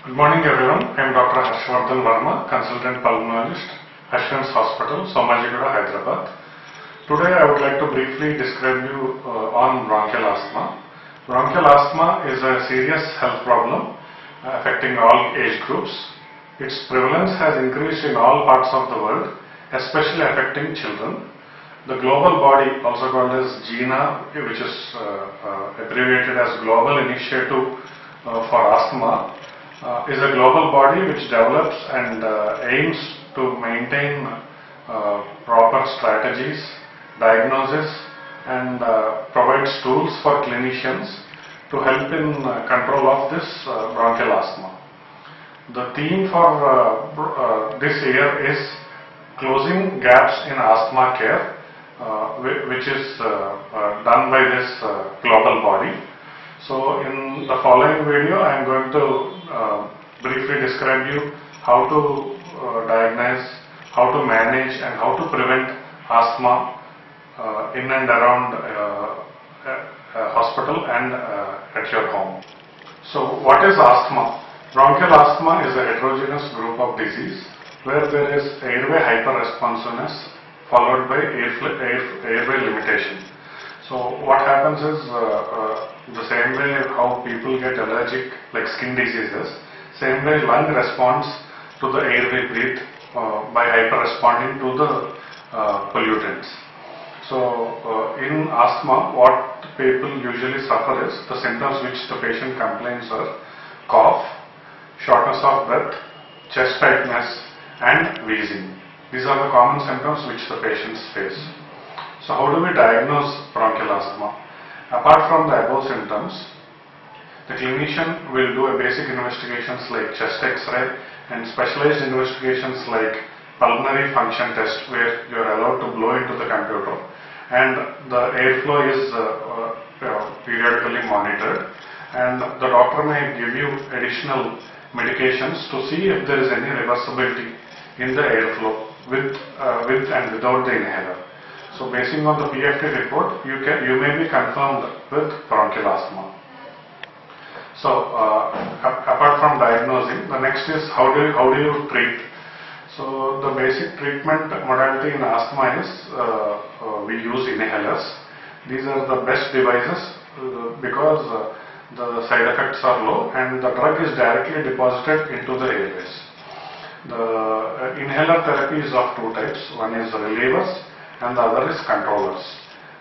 Good morning everyone. I am Dr. Harsha Vardhana Varma, Consultant Pulmonologist, ASVINS Hospital, Somajigura, Hyderabad. Today I would like to briefly describe you on bronchial asthma. Bronchial asthma is a serious health problem affecting all age groups. Its prevalence has increased in all parts of the world, especially affecting children. The global body, also called as GINA, which is abbreviated as Global Initiative for Asthma, is a global body which develops and aims to maintain proper strategies, diagnosis, and provides tools for clinicians to help in control of this bronchial asthma. The theme for this year is closing gaps in asthma care, which is done by this global body. So in the following video I am going to briefly describe you how to diagnose, how to manage and how to prevent asthma in and around a hospital and at your home. So what is asthma? Bronchial asthma is a heterogeneous group of disease where there is airway hyperresponsiveness followed by airway limitation. So what happens is the same way how people get allergic like skin diseases, same way lung responds to the air we breathe by hyper-responding to the pollutants. So in asthma what people usually suffer is the symptoms which the patient complains are cough, shortness of breath, chest tightness and wheezing. These are the common symptoms which the patients face. So how do we diagnose bronchial asthma? Apart from the above symptoms, the clinician will do a basic investigations like chest X-ray and specialized investigations like pulmonary function test where you are allowed to blow into the computer and the airflow is periodically monitored, and the doctor may give you additional medications to see if there is any reversibility in the airflow with and without the inhaler. So basing on the PFT report, you may be confirmed with bronchial asthma. So apart from diagnosing, the next is how do you treat? So the basic treatment modality in asthma is we use inhalers. These are the best devices because the side effects are low and the drug is directly deposited into the airways. The inhaler therapy is of two types. One is relievers and the other is controllers.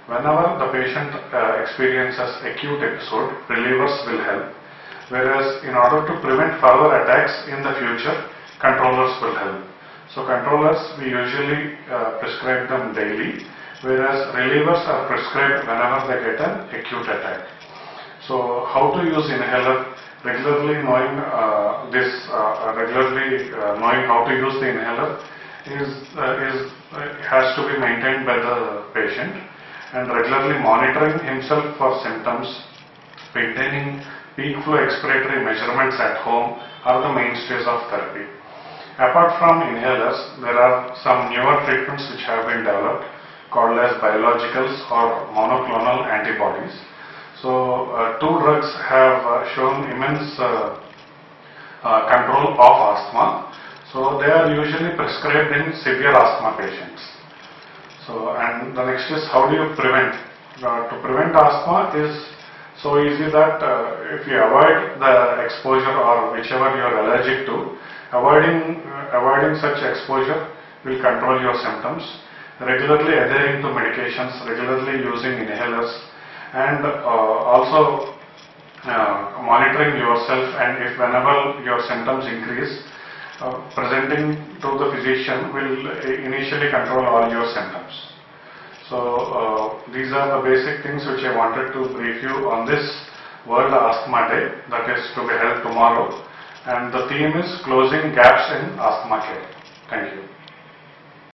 Whenever the patient experiences acute episode, relievers will help, whereas in order to prevent further attacks in the future, controllers will help. So controllers we usually prescribe them daily, whereas relievers are prescribed whenever they get an acute attack. So how to use inhaler? Regularly knowing knowing how to use the inhaler has to be maintained by the patient, and regularly monitoring himself for symptoms, maintaining peak flow expiratory measurements at home are the mainstays of therapy. Apart from inhalers, there are some newer treatments which have been developed called as biologicals or monoclonal antibodies. So two drugs have shown immense control of asthma. So they are usually prescribed in severe asthma patients. So and the next is how do you prevent? To prevent asthma is so easy that if you avoid the exposure or whichever you are allergic to, avoiding such exposure will control your symptoms. Regularly adhering to medications, regularly using inhalers, and also monitoring yourself, and if whenever your symptoms increase, presenting to the physician will initially control all your symptoms. So these are the basic things which I wanted to brief you on this World Asthma Day that is to be held tomorrow, and the theme is closing gaps in asthma care. Thank you.